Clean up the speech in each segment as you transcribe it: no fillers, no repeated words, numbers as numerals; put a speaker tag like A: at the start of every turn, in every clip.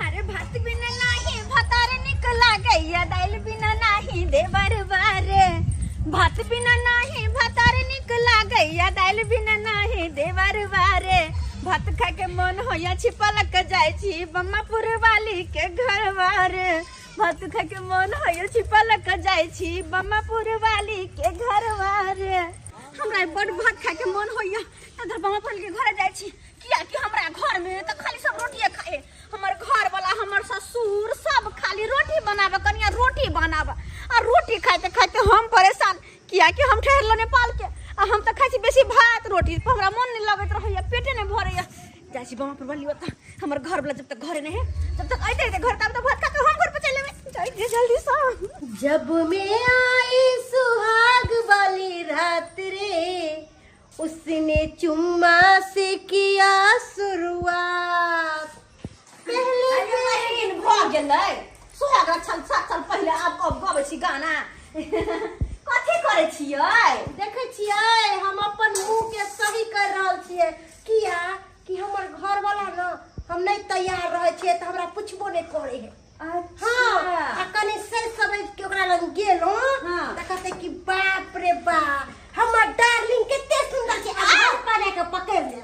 A: अरे भात बिना नाही भातार निकला गैया दाल बिना नाही देवर बारे भात बिना नाही भातार निकला गैया दाल बिना नाही देवर बारे भात खा के मन होया छिपलक जाय छी बम्मापुर वाली के घर बारे भात खा के मन होया छिपलक जाय छी बम्मापुर वाली के घर बारे हमरा बड़ भात खा के मन होया इधर बम्मापुर के घर जाय छी किया कि हमरा घर में त खाली सब रोटी खाए हमर घर वाला हमर ससुर सब खाली रोटी बनावे कनिया रोटी बनावे आ रोटी खाते खाते हम परेशान किया कि हम ठहरलो नेपाल के आ हम त खाइ छी बेसी भात रोटी पर हमरा मन नहीं लगत रहैया पेटे नहीं भरैया जाय छी बम्मापुर वाली ओता हमर घर वाला जब तक घरे नहीं है जब तक आइते घर तब तक भात खा के हम घर पे चले जाई दे जल्दी से
B: जब मैं आई सुहाग वाली रात रे उसने चुम्मा से किया शुरुआत
A: पहले दिन भ गेलै सुहाग छल पहले अब गाबै छी गाना कथि करे छियै
B: देखे छियै हम अपन मुंह के सही कर रहल छियै किया कि हमर घर वाला न हम नहीं तैयार रहे छियै त हमरा पूछबो नहीं करे है।
A: अच्छा
B: हां कनी से समझ के ओकरा लग गेलो त कहते कि बाप रे बा हमर डार्लिंग केते सुंदर छै आ पाने के पकड़ ले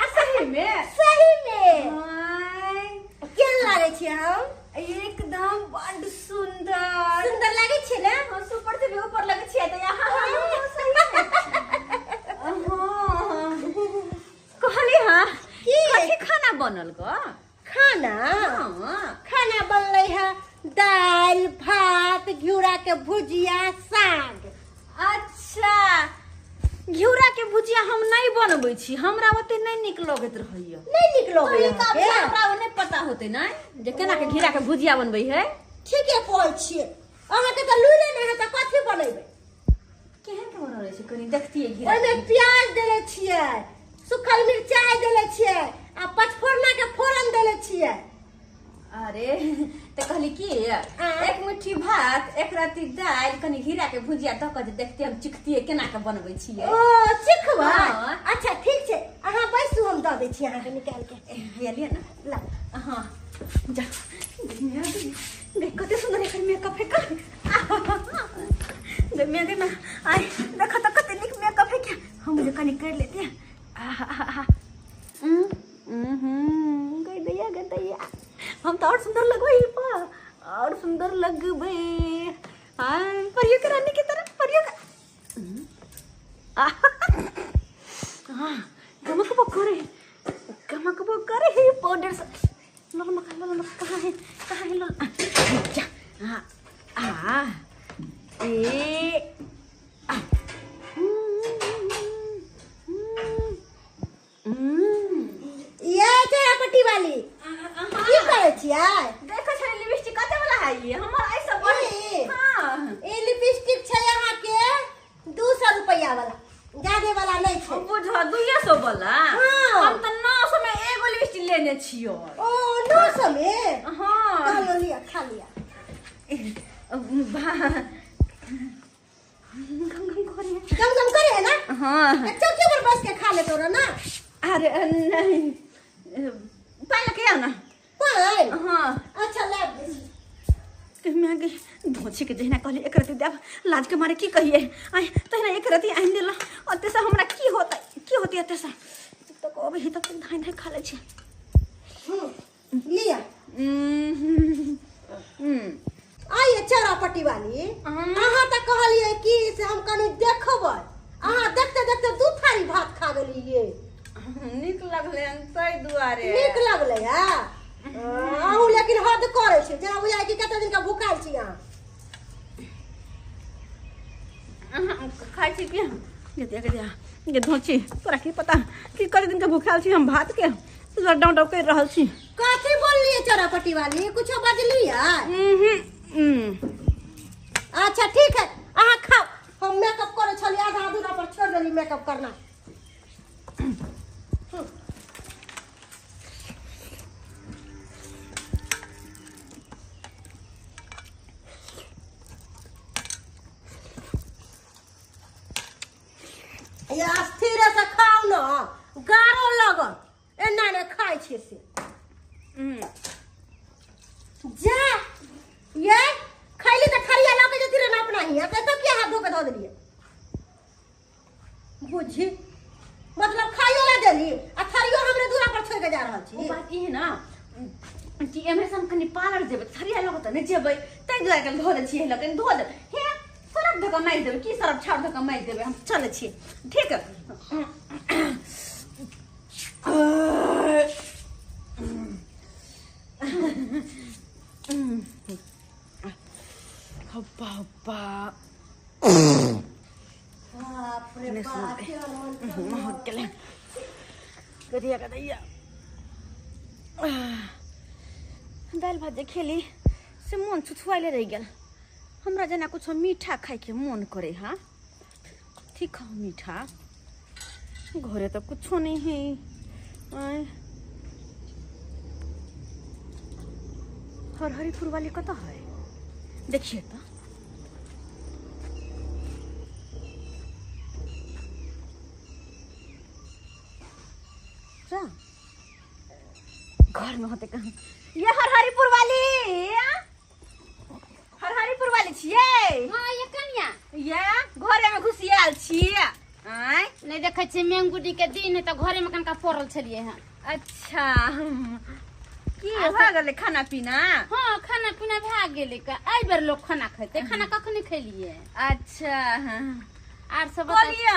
A: सही में
B: हाय केन लागे छै हम
A: एकदम बड़ सुंदर
B: सुंदर लागे छै ना
A: हम सुपर से भी ऊपर लगे छियै त हां सही में हां कहली हां कथि खाना बनल ग
B: खाना बनले है दाल भात घिउरा के भुजिया साग।
A: अच्छा घिउरा के भुजिया हम नहीं बनबै छी हमरा ओते नहीं निक लगत रहैया
B: नहीं निक लगै
A: है हमरा नहीं पता होते ना जे केना के घिउरा के भुजिया बनबै है
B: ठीके कहै छियै अहाँ के त लुइले नहीं है त कथि बनैबे
A: केहन के बनल छै कनी देखतिए घिउरा
B: ओमे प्याज देले छियै सुखल मिरचाई देले छियै आ पचफोरना के फोरन देले छियै।
A: अरे त कहली की एक मुट्ठी भात एक राती दाल कनी घिउरा के भुजिया द के देखते हम चिखतिए केना के बनबै छियै
B: ओ चिखवा अच्छा ठीक छै अहाँ बैसू हम द दै छी अहाँ के निकाल के
A: ये लिया ना ला हां जा देख कते सुंदर एकर मेकअप है का देख मैं देना आई देखो तो कते निक मेकअप है क्या हम मुझे कनी कर लेते हैं गई दैया हम तो और सुंदर लगबै पा और सुंदर लगबै हां परियो के रानी की तरह परियो का हां गमक करे है पाउडर से लो कहां है लो जा हां ए
B: ये चरापट्टी वाली की करे छियै
A: देखो छै लिपस्टिक कते वाला है ये हमर ऐसा बड़ी हां
B: ए लिपस्टिक छै यहाँ के 200 रुपया वाला ज्यादा वाला नहीं छै
A: बुझा 200 वाला हम त 900 में एगो लिपस्टिक लेने छियो
B: ओ 900 में
A: हां
B: चलो लिया खा लिया गम करे है ना
A: हां
B: चौकी पर बस के खा ले तोरा ना
A: अरे नहीं पहले के ना
B: पान
A: हां
B: अच्छा ले
A: कि मैं धोछी के जहिना कहली एक रति देव लाज के मारे की कहिए आय तहिना एक रति आइन देला अते से हमरा की होती अते से तो कहबे ही तक धान है खा ले छी
B: लिया आइए चरापट्टी वाली अहाँ त कहलिए कि से हम कनी देखबै अहाँ देखते देखते दू थारी भात खा गेलिए
A: निक लगले सही दुआरे
B: निक लगले है आहू लेकिन हद करे छै जेना बुझाय कि कते दिन का भूखाल छी अहाँ
A: खाइ छी कि ये धोची तोरा की पता कि कते दिन का भूखाल छी हम भात के डाउ कर रहल छी
B: कथि बोललिए चरापट्टी वाली कुछ बजलिए अच्छा ठीक है अहाँ खाओ हम मेकअप करे छली आधा अधूरा पर छोड़ देली मेकअप करना या स्थिर से खाओ ना गारो लगत एना ने खाइ छै से
A: कि एमरे से हम कनी पार्लर जेबै थरिया लगत नहीं जेबै तै दुआरे कल धो दे छियै लगन धो दे हे सरफ धक्का मारि देबै की सरफ छाड़ धक्का मारि देबै हम चलै छियै ठीक है हब्बा हब्बा
B: बाप रे बाप
A: महक गेलै करिया का दैया दाल भात जे खेली से मन छुछुआले रह गेल हमरा जना कुछ मीठा खाए के मन करे हाँ ठीक खाओ मीठा घरे तो कुछ नहीं है हरहरीपुर वाली कत है देखिए तो घर में होते कहाँ ये हरहरीपुर वाली हरहरीपुर वाली छियै
C: हाँ ये कनिया
A: ये घरे में घुसियाल छियै आय
C: नहीं देखे छे मेंगुडी के दिन है तो घरे में कनका पड़ल छलिए हैं।
A: अच्छा की भऽ गेलै खाना पीना
C: हाँ खाना पीना भए गेलै का आई बेर लोग खाना खेते खाना कखनी खेलिए
A: अच्छा
C: आर सब
A: बोलिए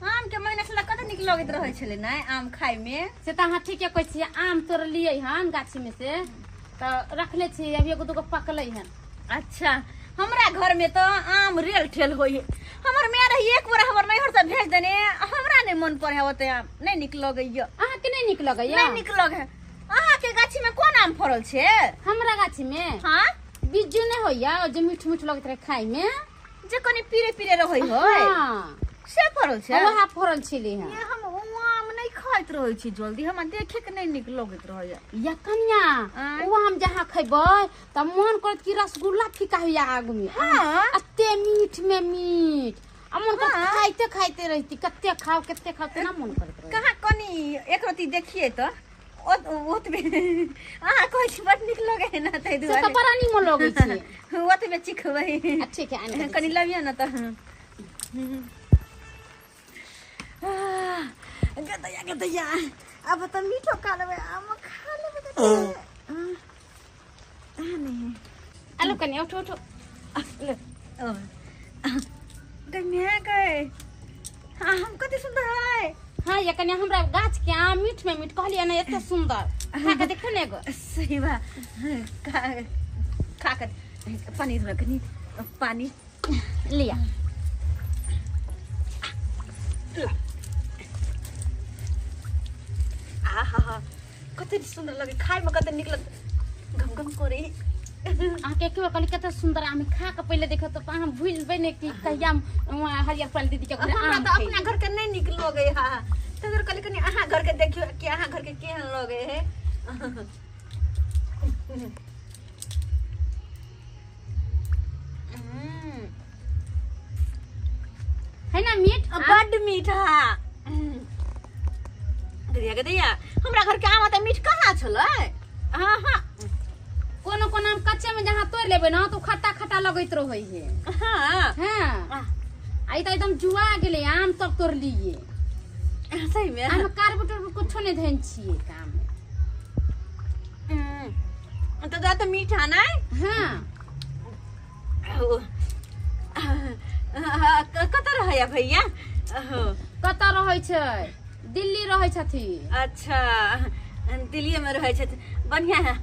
A: आम के महीना से कते निक लगैत रहै छलै नै आम खाय में
C: से तो हाँ ठीक है कहै छी आम तोड़ लिए हन गाछी में से तो रखले छी अभी एगो दूगो पकलै हन।
A: अच्छा हमरा घर में तो आम रेल ठेल होई हमर माय रही एक बार हमर नैहर से भेज देने हमरा नहीं मन पड़े ओते आम नहीं निक लगैया
C: अहाँ के नहीं निक लगैया
A: नहीं निक लगे अहाँ के गाछी में कोन आम फरल छे
C: हमरा गाछी में
A: हां
C: बिज्जू नहीं होइया जे मीठ मीठ लगत रहे खाय में
A: जे कनी पीरे पीरे रहै हो
C: हां
A: से फरल छे
C: वहा फरल छली हन
A: ये हम आम नहीं खाइत रहै छी जल्दी हमरा देखे के नहीं निक लगैत रहैया
C: या कन्या वो हम जहाँ खेबै त मन करत कि रसगुल्ला फीका होइया आगू में
A: हाँ
C: अत्ते मीठ में मीठ अमन को खाइते खाइते रहती कत्ते खाओ ना मन करत रहे
A: कहाँ कनी एक रती देखिए तो ओतबे अहाँ कहै छी बड निक लगे है ना तै
C: से
A: दुआरे
C: तो बड़ा निमन लगै छै
A: ओतबे चिखबै
C: ठीक है आने
A: कनी लबिया ना त गदैया अब त मीठो खा लेबै आम खा लेबै नहीं
C: आलो कन्या उठो
A: कन्या गए हाँ हम कते सुंदर है
C: हाँ ये कन्या हमरा गाछ के आम मीठ में मीठ कहलिए ना एते सुंदर खा के देखो ने एगो
A: सही बा खा कर पानी थोड़ा कनी पानी
C: लिया
A: आहा कते सुंदर लगे खाए में कते निक लग गम गम करे
C: आ के केवल कहली कते सुंदर आम खा के पहले देखो तो हम भूलबे ने कि कहिया हरियर पाल दीदी के घर
A: हमरा
C: आम
A: तो अपना घर के नहीं निक लगे हा तगर कहली कनी अहाँ घर के देखियो कि अहाँ घर के केहन लगे है
C: है ना मीठ
A: बड मीठा गदैया हमरा घर के आम त मीठ कहाँ छलै हां हां
C: कोनो कोनो आम कच्चे में जहाँ तोड़ लेबे ना तो खट्टा खट्टा लगैत रहै है
A: हां
C: हां आई तो एकदम जुआ गेले आम तब तोड़ लिए
A: सही में
C: हम कार्बोटर कुछो नहीं धन छिए काम
A: तो दा मीठा नहीं
C: हां
A: कत रहैया भैया
C: कत रहै छै दिल्ली रहै छथि
A: अच्छा दिल्ली में रहै छथि बढ़िया है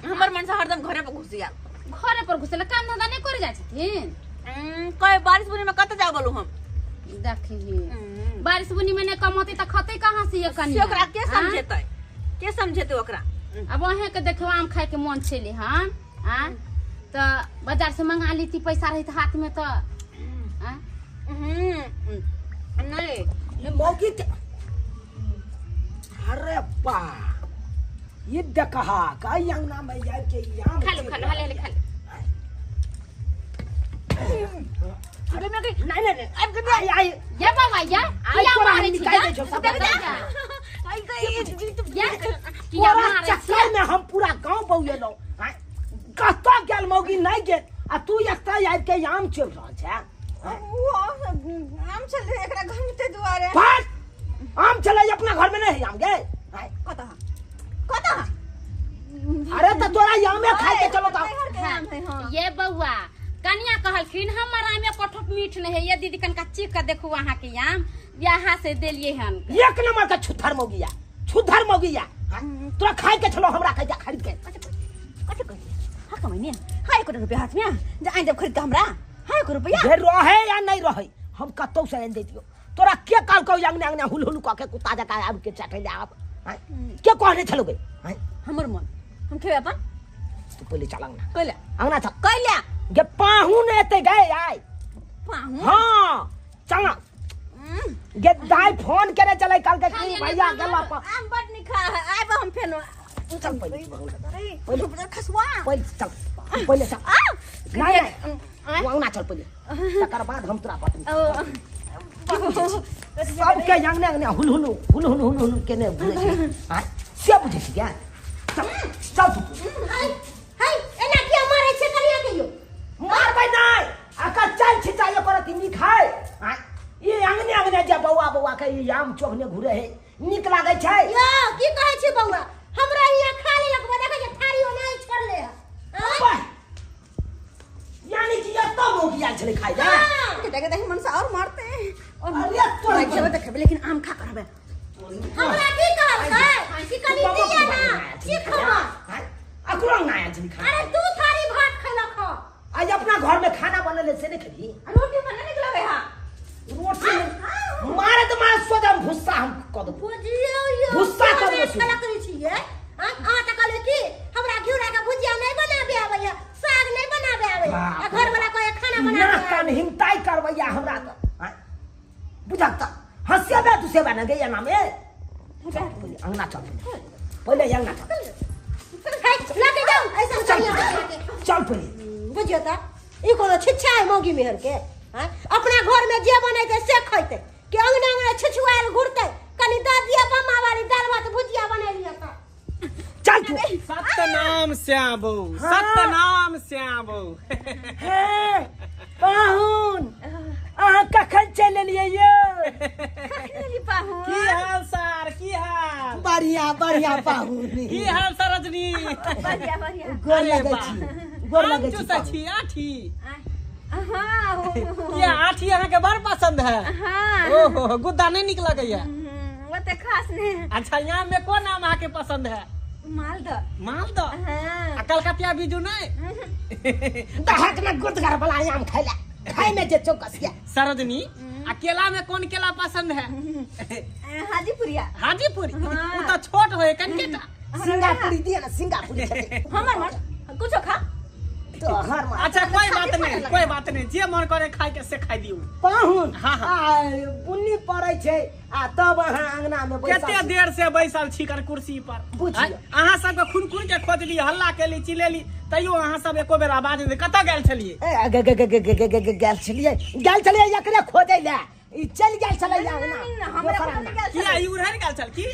A: हमर मन से हरदम घरे पर घुसिया
C: घरे पर घुसले काम धंधा नहीं करे जाय छथिन
A: कोई बारिश बुनी में कत जा बोलू हम
C: देखिए बारिश बुनी में नहीं कमौती त खते कहां से ये कनिया
A: ओकरा के समझेते ओकरा
C: अब वहे के देखो आम खाए के मन छले हन हां तो बाजार से मंगा लीती पैसा रही हाथ में तो
A: नहीं
D: मौकी अरे बा ये देखा का अंगना में जाए के यहां
C: खा लो हले खा लो
A: अरे मैं नहीं अब कदे आई
C: ये बाबा या किया मारे छी
A: आई गई
C: या किया मारे छी
D: में हम पूरा गांव बउए लो कतो गेल मौगी नहीं गेल आ तू एकता यार के आम चल रहा छै
A: वो आम चल एकरा घर में ते दुआरे
D: बस आम चले अपना घर में नहीं आम गे
A: कत
D: चलो खाए के चलो तो
C: हाँ, ये बउआ कनिया कहलखिन हमर आम एक कठोप मीठ नहीं है, ये दीदी कनका चीख के देखू वहाँ के आम यहाँ से देलिए हम।
D: एक नंबर का छुद्धर मौगिया तोरा खाए के चलो हमरा कह जा खरीद के
A: कते कह हां कमाइने हां 1 रुपया हाथ में जे आइ जब खरीद हमरा हां 1 रुपया
D: जे रहे या नहीं रहे हम कतौ से आन दे दियो तोरा के काल को अंगने अंगने हुल हुल क के कुत्ता जका आब के चाटे जा आप के कहने चलो बे
A: हमर मन हम खेबे अपन
D: तू पहले चल अंगना
A: कइला
D: अंगना चल
A: कइला
D: गे पाहुन एते गए आय
A: पाहु
D: हां चल गे दाई फोन करे चले काल के की भैया गेला
A: आम बड निखा आइ हम फेनो
D: चल पहले
A: खसवा
D: पहले चल नहीं नहीं अंगना चल पहले तकर बाद हम तोरा बता सब के अंगने अंगने हुल हुल के ने बुझे हां से बुझे क्या चल तू
B: हाय एना के मारे छे कनिया के यो
D: मारबै नहीं आका चल छिचाए करत नी खाए हां ये अंगने अंगने जे बौआ के आम चोखने घुरे है निक लागे छै
B: यो की कहै छी बौआ हमरा हिया खा लेलक बा देखै छै थारी ओनाइ छोड़ले है
D: यानी कि ये तो मोगिया छले खाई जा
A: देख मन से और मारते और
D: अरे तोरा
A: खेबे देखे लेकिन आम खा करबे
B: हमरा की कहल कि कनी दिया ना की खवा
D: अकुरंग ना आयल छली खा
B: अरे तू थारी भात खैलक ह
D: आज अपना घर में खाना बनले से नहीं खली
A: रोटी बना निकलबे हां
D: रोटी मारे तो मारे सोजा भुस्सा हम क दो
B: बुझियो यो
D: भुस्सा कर दो
B: खला करै छियै आ त कहले की हमरा घिउरा के भुजिया नहीं बनाबे आबैया साग नहीं बनाबे आबैया घर वाला कोई खाना
D: ना
B: बनाबे
D: कान हिमताई करबैया हमरा तो बुझाता हंसिया तू सेवा न गया नामे अंगना चल पहले अंगना चल
B: लेके जाओ ऐसा
D: चल पहले
B: बुझियो त ई कोनो छिछा है मौगी मेहर के हां अपना घर में जे बनैते से खैते कि अंगना अंगना छिछुआल घुरते कनी दादिया बम्मा वाली दाल भात भुजिया बनेलिए त
D: चल तू
E: सतनाम श्याबो सतनाम श्याबो
D: हे पाहुन आ कखन चल लिए यो
A: खखली पाहु
E: की हाल सर की हाल
D: बढ़िया पाहुन
E: की हाल सर रजनी
A: बढ़िया बढ़िया
D: गोर
E: अरे
D: लगे
E: वाह।
D: छी गोर लगे छी
E: चूसा छी आठी
A: हां
E: ये आठी अहाँ के बड़ पसंद है
A: हां
E: ओहो गुद्दा नहीं निकला गया
A: वो तो खास ने
E: अच्छा यहाँ में कौन आम अहाँ के पसंद है
A: मालदा
E: मालदह
A: हां
E: आ कलकतिया बीजू नहीं
D: दहक में गुदगर वाला आम खाइला खाई में जे चौकसिया
E: सरजनी आ केला में कौन केला पसंद है
A: हाजीपुरिया
E: हाजीपुरी वो तो छोट होए कनकेटा
D: सिंगापुरी दिए ना सिंगापुरी छते
A: हमर मन कुछ खा
D: तो घर में
E: अच्छा कोई बात नहीं जे मन करे खाए के से खाई दियो
D: पाहुन
E: हाँ, हाँ।
D: आ बुन्नी पड़ै छै आ तब अहाँ अंगना में बैसल
E: केते देर से बैसल छी कर कुर्सी पर
D: बुझियो।
E: अहाँ सब के खुन के खोजली हल्ला केली चिलेली तैयो अहाँ सब एको बेर आवाज नहीं कतऽ गेल छलिए
D: गेल छलिए एकरे खोजै ले ई चल गेल छलै अंगना
A: हमरा पता नहीं गेल
E: किया ई उड़हर गेल छल की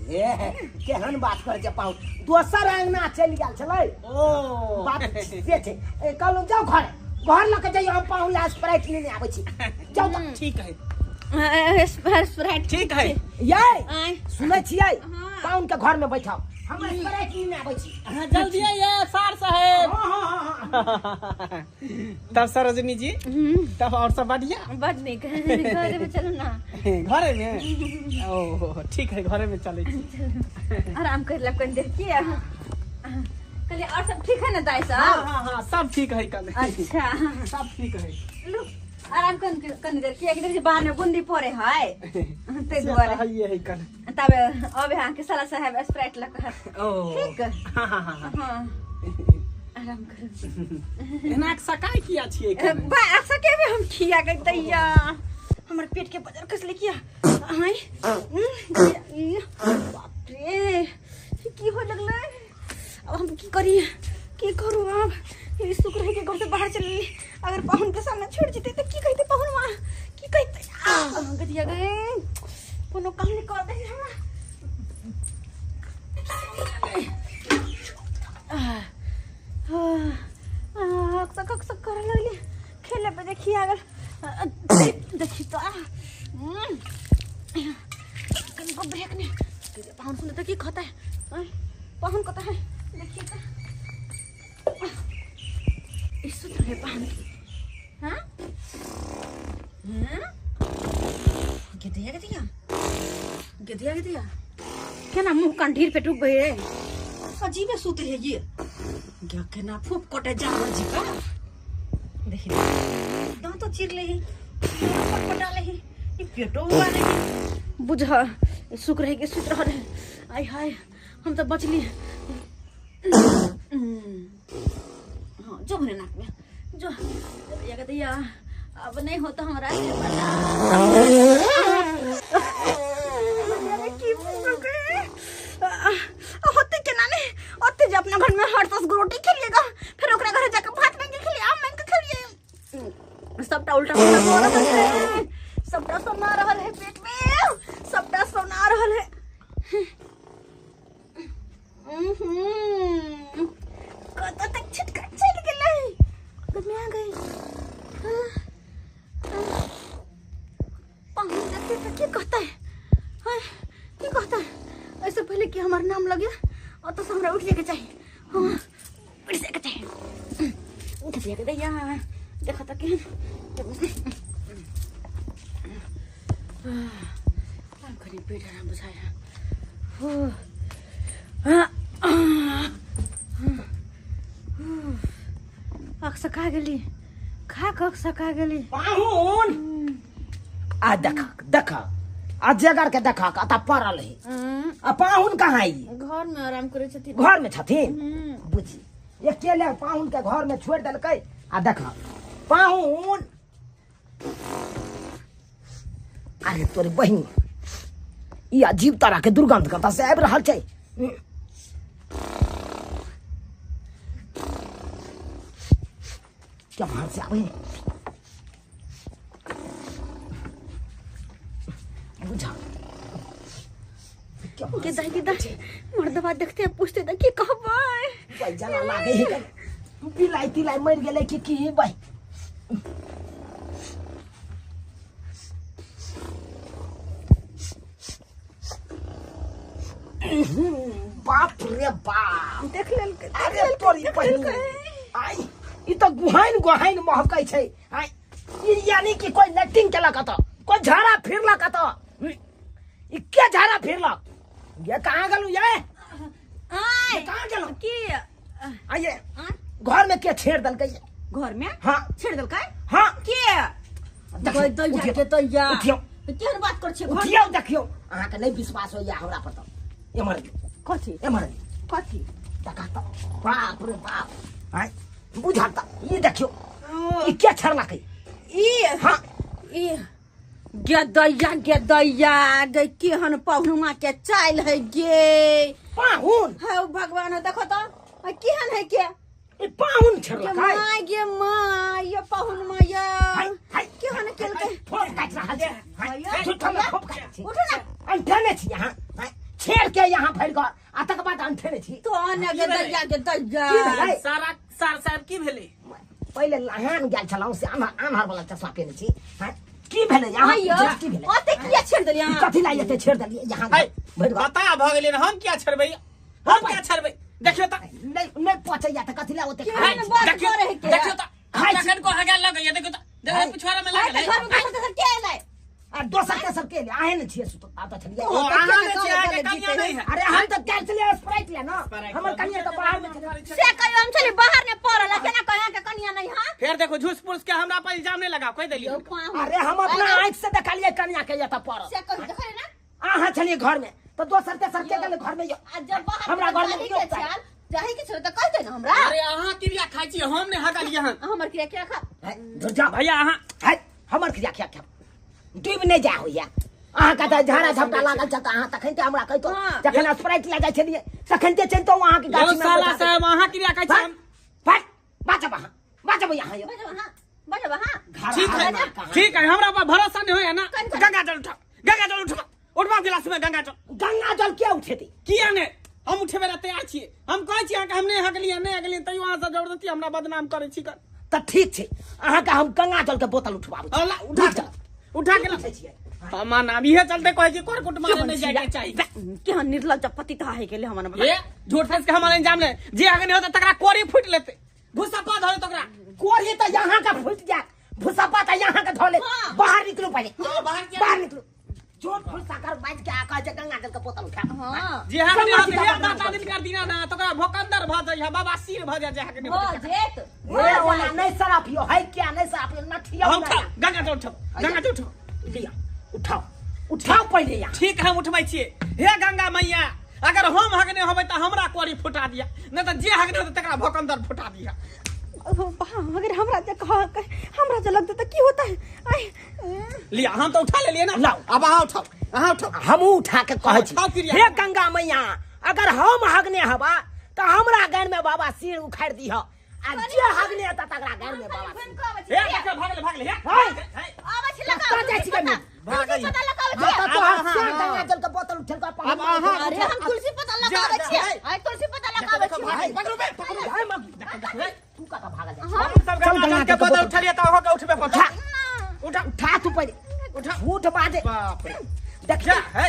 D: ए केहन बात कर जे पाहुन दोसर अंगना चल गेल छलै
E: ओ
D: बात से छै कहलौ जाओ घर लऽ के जाइयो हम पाहुन ला स्प्राइट लेने आबै छी जाओ तो
E: ठीक है
A: स्प्राइट
E: ठीक है
D: ये
A: आय
D: सुनै छियै पाहुन के घर में बैठाओ हम स्प्राइट लेने आबै छी
E: हाँ, जल्दी आइए सार साहेब
D: हाँ।
E: तब सरोजनी जी तब और सब बढ़िया
A: बड निक घर में चलो ना
E: घरे में ओह ठीक है घरे में चले छी
A: आराम कर ला कन देर किया कहले और सब ठीक है ना दाई
E: हाँ
A: साहब
E: हाँ हाँ सब ठीक है कल
A: अच्छा
E: सब ठीक है
A: लो आराम कन देर किया कि बाहर में बुंदी पड़े है ते दुआरे
E: है ये है कल
A: तब अब यहाँ के साला साहब स्प्राइट लगा
E: ओह
A: ठीक
E: हाँ हाँ हाँ
A: हाँ आराम करो
E: एना सकाई किया छिए कल
A: ऐसा के भी हम खिया गई दैया हमर पेट के बजर कसले किया हाय बाप रे की हो लगले अब हम की करी की करू अब ये शुक्र है कि घर से बाहर चली अगर पाहुन के सामने छूट जेते तो की कहते पाहुन मां की कहते गदिया गए कोनो काम नहीं कर दे हमरा अक्सर कर लगली खेले पे देखी आगल देखी तो कनको ब्रेक ने पाहुन सुन तो की खाता है पाहुन कहता है देखिए तो है पानी हाँ गदिया क्या ना मुंह कंठीर पे टूक गए अजीब है सूते है ये क्या के ना फूक कोटे जानवर जी का देखिए दांत तो चीर ले ही पटपटा ले ही ये पेटो हुआ नहीं बुझा सुख रहेगी सुत रह रहे आय हाय हम तो बच लिए हाँ जो भरे नाक में जो गदिया अब नहीं होता हमारा होते के नाने होते जो अपना घर में हर तस रोटी खेलिएगा फिर ओकरा घर जाकर भात मांग के खेलिए आम मांग के खेलिए सबटा उल्टा पुल्टा हो रहा है सबटा सोना रहल है पेट में सबटा सोना रहल है कत तक छिटका चल गेलै कब में आ गई पानी देखते तो क्या कहता है हाय क्या कहता है ऐसे पहले कि हमारा नाम लगे और तो हमरा उठ लेके चाहिए हाँ उठ लेके चाहिए उठ लेके दैया देखा था कि काम करी पेट आराम बुझाया अक सका गेली खा सका गेली
D: पाहुन आ देखा आ जगर के देखा कता पड़ल है आ पाहुन कहाँ है
A: घर में आराम करे छथिन
D: घर में छथिन बुझी अकेले पाहुन के घर में छोड़ देलकै आ देखा पाहुन अरे तोरी बहिन ई अजीब तरह के दुर्गंध कता से आबि रहल छै क्या बाहर से आवे बुझा क्या
A: गिदा मर्दवा देखते हैं पूछते थे कि कहबा
D: भाई जना लागे है बिलाई तिलाई मर गेले कि भाई बाप रे बाप
A: देख लेल
D: अरे तोरी बहिन आई ई तो गुहाइन महकै छै आई ई यानी कि कोई लेटिंग केलक त कोई झाड़ा फिरलक त ई के झाड़ा फिरलक ये कहां गेलु ये
A: आय
D: कहां गेलु
A: की
D: आइए घर में के छेड़ दलकै
A: घर में
D: हां
A: छेड़ दल काय
D: हां
A: के गई दैया के दैया
D: उठियो
A: केहन बात कर छै घर
D: उठियो देखियो अहाँ के नहीं विश्वास होइया हमरा पर त एमर कथी देखा त बाप रे बाप आई बुझा त ई देखियो ई के छड़लकै
A: ई
D: हां
A: ई गे गे केहन पहुनुमा के चाल है गे
D: पाहुन
A: है भगवान देखो तो केहन है के
D: ई पाहुन छड़लकै
A: माय गे माय ये पहुनुमा ये
D: हाय
A: केहन केलकै
D: फोन काट रहल छै हाय झूठा में फोन काट छी
A: उठो ना
D: अंठने छी यहां छेड़ के यहां भर गए आ तक बाद अंठने छी
A: तो आने गे दैया
D: की भेलै
E: सारा सार की भेलै
D: पहले लहान गेल छलौ से आन्हर वाला चश्मा पहने छी हां की भेलै यहां की भेलै
A: ओते किया छेड़ देलिया
D: कथि लाई एते छेड़ देलिए यहां भर गए
E: बता भ गेलै न हम क्या छड़बै हम क्या छड़बै देखियो त
D: नहीं पहुंचैया त कथि ला ओते
A: केहन बात करे है के
E: देखियो त कखन को हगा लगैया देखियो त देखो पिछवाड़ा में लागल है
A: घर में से के आइलै
D: आ दोसर के सब के ले आए न छिए सुत आ त छलिए
E: ओ आहा में से आके कनिया नहीं है
D: अरे हम तो कैल चलिए स्प्राइट ले ना हमर कनिया तो बाहर में
A: से कहियो हम चली बाहर ने पड़ल केना कहिया के कनिया नहीं हां
E: फिर देखो झूठ पुरुष के हमरा पर इल्जाम नहीं लगा कोई देलियो
D: अरे हम अपना आंख से देखलिए कनिया के ये त पर
A: से कहियो देखै ना
D: आहा चलिए घर में तो दोसर के सर के गेल घर में
A: जब बाहर
D: हमरा घर में क्यों
A: चल जाही के छोड़ त कह दे ना हमरा
E: अरे अहाँ क्रिया खाई छी हम ने हगा लिया हन
A: हमर क्रिया क्या खा
D: दुर्जा
E: भैया अहाँ
D: है हमर क्रिया क्या क्या डूब नहीं जा होइया अहाँ का झाड़ा झपटा लागल छ अहाँ तखन ते हमरा कहितो जखन स्प्राइट ले जाय छलिए तखन ते चलतो अहाँ के गाछी में
E: साला साहब अहाँ क्रिया खाई छी हम
D: फट बाजा यहाँ यो
A: बजबा हां
E: ठीक है हमरा पर भरोसा नहीं होया ना गंगा जल उठवा गिलास में
D: गंगा जल क्या उठेती
E: किया ने हम उठेबे ला तैयार छियै हम कहै छी अहाँ हमने हगलिए नहीं हगलिए तैयो अहाँ सब जबरदस्ती हमरा बदनाम करे छी कर
D: त ठीक छै अहाँ के हम गंगा जल के बोतल उठवाबू
E: उठा के लाबै छियै हमा नाम इहे चलते कहै छी कोरकुट मारे नहीं जाय के चाहिए
A: केहन निर्लज्ज पति ता है के ले हमन
E: ए झूठ फंस के हमारे इंजाम ले जे आगे नहीं होता तकरा कोरी फुट लेते भूसा धरे तोकरा
D: कोरी तो यहाँ का फूट गया भूसपा तो यहाँ का धोले बाहर निकलो पहले बाहर निकलो जोर फुलसा कर बाज के आका जे गंगा जल का बोतल उठा
A: हाँ
E: जे हां ने दाता दिन कर दिना ना तोकरा भोकंदर भ जाय बाबा सिर भ जाय हां
A: हो जेत
D: ए ओला नहीं सराफियो है क्या नहीं सराफियो नठियो
E: हम
D: ना
E: गंगा जल उठाओ
D: लिया उठाओ उठाओ पहले यहाँ
E: ठीक हम उठबै छियै हे गंगा मैया अगर हम हगने होबै त हमरा कोरी फुटा दिया नहीं त जे हगने होतै तकरा भोकंदर फुटा दिया
B: अगर हमरा जे लगता तो की होता है आई
E: लिया हम तो उठा ले लिए ना
D: लाओ
E: अब अहाँ उठाओ
D: हम उठा के कहे छी
E: उठाओ फिर
D: हे गंगा मैया अगर हम हगने हवा तो हमरा गान में बाबा सिर उखाड़ दी हो आ जे हगने त तकरा गान में बाबा सिर
E: हे देखो भागले हे
A: आवा छी लगा
D: कहाँ जाइ छी गमी
E: भागई
A: पता लगावे
D: हाँ,
A: छी
D: तो हम से गंगा जल का बोतल उठल का
E: अब अहाँ
A: अरे हम तुलसी पता लगावे छी आई तुलसी पता लगावे छी
E: पकड़ो बे पकड़ो
D: हाय मग तू का भागल जा
E: हम सब गंगा के बदल उठा लिया त हो के उठबे
D: उठा
E: उठा
D: उठा तू पहले
E: उठा
D: उठ बाजे
E: बाप रे
D: देखिया
E: है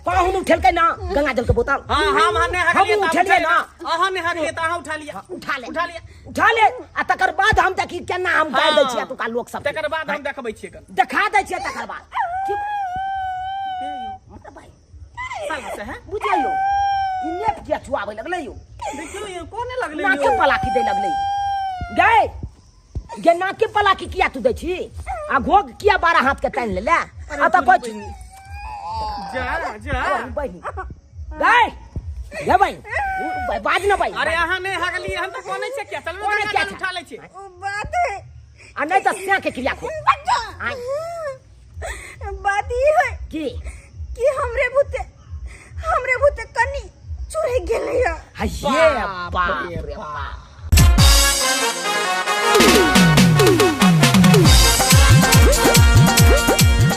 D: पाहुन उठल के ना गंगा जल का बोतल
E: हां हम हने हगलिए
D: हम
E: त
D: उठलिए ना
E: अहाँ ने हगलिए त अहाँ उठा लिया
D: उठा ले आ तकर बाद हम देखी केना हम गाय दै छियै तुका लोक सब
E: तकर बाद हम देखबै छियै कन
D: देखा दै छियै तकर बाद
E: साला से है
D: बुझाइयो ई नेप के छुआबै लगलै यो
E: देखियो ये कोने लगले
D: नाके पलाकी दे लगलै गए गे नाके पलाकी किया तू दै छी आ घोग किया 12 हाथ के तान ले आ त कोइ
E: जा
D: बहिनी गए गे बहिनी बाज न बहिनी
E: अरे अहाँ ने हगलिए हम त कोने छै क्या चलो
D: कोने
E: ना
D: क्या
E: क्या उठा ले छी
A: बात है
D: आ नहीं त स्या के क्रिया खो
A: बात ये है
D: की
A: कि हमरे भूते कनी चुरे गेलै
D: ये बाप रे बाप